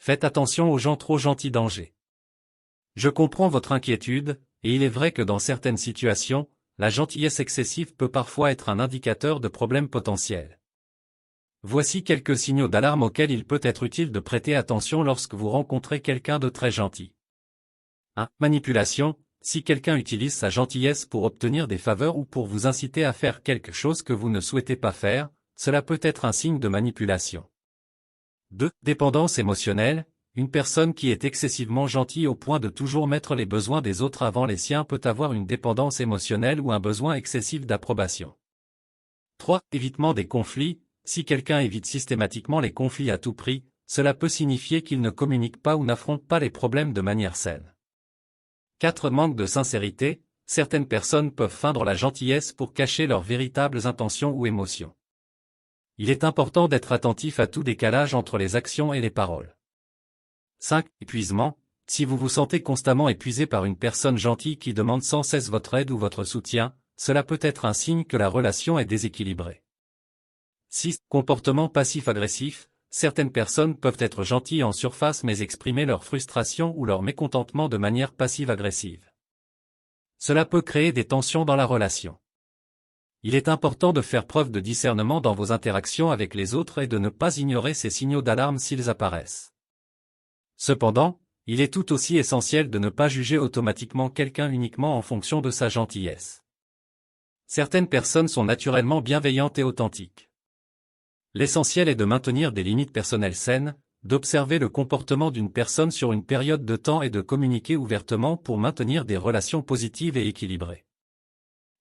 Faites attention aux gens trop gentils, danger. Je comprends votre inquiétude, et il est vrai que dans certaines situations, la gentillesse excessive peut parfois être un indicateur de problèmes potentiels. Voici quelques signaux d'alarme auxquels il peut être utile de prêter attention lorsque vous rencontrez quelqu'un de très gentil. 1. Manipulation. Si quelqu'un utilise sa gentillesse pour obtenir des faveurs ou pour vous inciter à faire quelque chose que vous ne souhaitez pas faire, cela peut être un signe de manipulation. 2. Dépendance émotionnelle. Une personne qui est excessivement gentille au point de toujours mettre les besoins des autres avant les siens peut avoir une dépendance émotionnelle ou un besoin excessif d'approbation. 3. Évitement des conflits. Si quelqu'un évite systématiquement les conflits à tout prix, cela peut signifier qu'il ne communique pas ou n'affronte pas les problèmes de manière saine. 4. Manque de sincérité. Certaines personnes peuvent feindre la gentillesse pour cacher leurs véritables intentions ou émotions. Il est important d'être attentif à tout décalage entre les actions et les paroles. 5. Épuisement. Si vous vous sentez constamment épuisé par une personne gentille qui demande sans cesse votre aide ou votre soutien, cela peut être un signe que la relation est déséquilibrée. 6. Comportement passif-agressif. Certaines personnes peuvent être gentilles en surface mais exprimer leur frustration ou leur mécontentement de manière passive-agressive. Cela peut créer des tensions dans la relation. Il est important de faire preuve de discernement dans vos interactions avec les autres et de ne pas ignorer ces signaux d'alarme s'ils apparaissent. Cependant, il est tout aussi essentiel de ne pas juger automatiquement quelqu'un uniquement en fonction de sa gentillesse. Certaines personnes sont naturellement bienveillantes et authentiques. L'essentiel est de maintenir des limites personnelles saines, d'observer le comportement d'une personne sur une période de temps et de communiquer ouvertement pour maintenir des relations positives et équilibrées.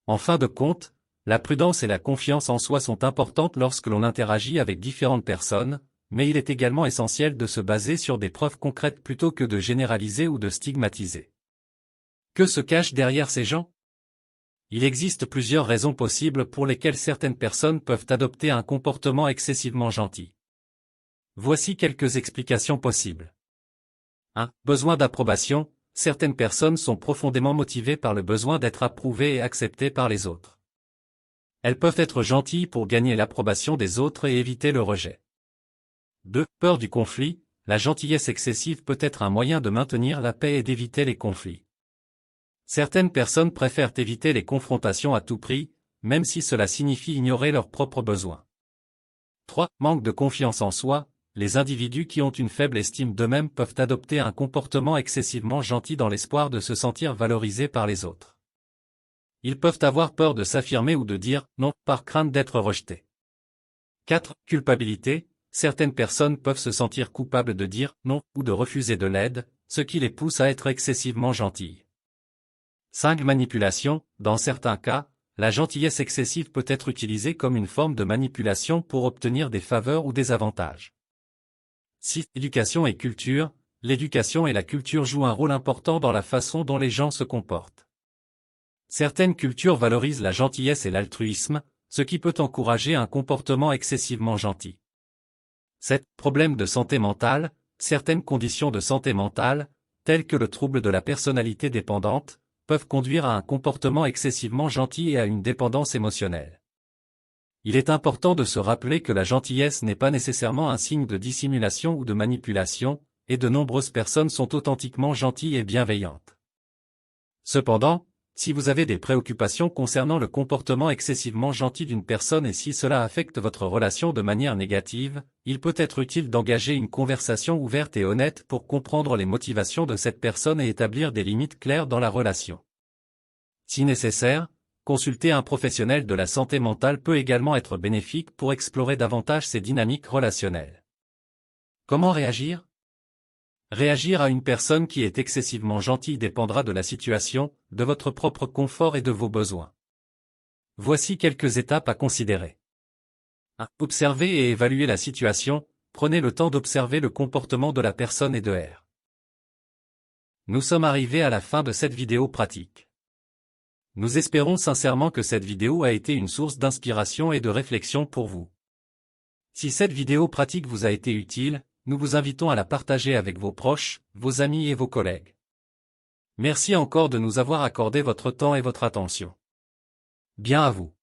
En fin de compte, la prudence et la confiance en soi sont importantes lorsque l'on interagit avec différentes personnes, mais il est également essentiel de se baser sur des preuves concrètes plutôt que de généraliser ou de stigmatiser. Que se cache derrière ces gens ? Il existe plusieurs raisons possibles pour lesquelles certaines personnes peuvent adopter un comportement excessivement gentil. Voici quelques explications possibles. 1. Besoin d'approbation. Certaines personnes sont profondément motivées par le besoin d'être approuvées et acceptées par les autres. Elles peuvent être gentilles pour gagner l'approbation des autres et éviter le rejet. 2. Peur du conflit. La gentillesse excessive peut être un moyen de maintenir la paix et d'éviter les conflits. Certaines personnes préfèrent éviter les confrontations à tout prix, même si cela signifie ignorer leurs propres besoins. 3. Manque de confiance en soi. Les individus qui ont une faible estime d'eux-mêmes peuvent adopter un comportement excessivement gentil dans l'espoir de se sentir valorisés par les autres. Ils peuvent avoir peur de s'affirmer ou de dire non par crainte d'être rejetés. 4. Culpabilité. Certaines personnes peuvent se sentir coupables de dire non ou de refuser de l'aide, ce qui les pousse à être excessivement gentilles. 5. Manipulation. Dans certains cas, la gentillesse excessive peut être utilisée comme une forme de manipulation pour obtenir des faveurs ou des avantages. 6. Éducation et culture. L'éducation et la culture jouent un rôle important dans la façon dont les gens se comportent. Certaines cultures valorisent la gentillesse et l'altruisme, ce qui peut encourager un comportement excessivement gentil. 7. Problèmes de santé mentale. Certaines conditions de santé mentale, telles que le trouble de la personnalité dépendante, peuvent conduire à un comportement excessivement gentil et à une dépendance émotionnelle. Il est important de se rappeler que la gentillesse n'est pas nécessairement un signe de dissimulation ou de manipulation, et de nombreuses personnes sont authentiquement gentilles et bienveillantes. Cependant, si vous avez des préoccupations concernant le comportement excessivement gentil d'une personne et si cela affecte votre relation de manière négative, il peut être utile d'engager une conversation ouverte et honnête pour comprendre les motivations de cette personne et établir des limites claires dans la relation. Si nécessaire, consulter un professionnel de la santé mentale peut également être bénéfique pour explorer davantage ces dynamiques relationnelles. Comment réagir ? Réagir à une personne qui est excessivement gentille dépendra de la situation, de votre propre confort et de vos besoins. Voici quelques étapes à considérer. 1. Observez et évaluez la situation. Prenez le temps d'observer le comportement de la personne et de R. Nous sommes arrivés à la fin de cette vidéo pratique. Nous espérons sincèrement que cette vidéo a été une source d'inspiration et de réflexion pour vous. Si cette vidéo pratique vous a été utile, nous vous invitons à la partager avec vos proches, vos amis et vos collègues. Merci encore de nous avoir accordé votre temps et votre attention. Bien à vous.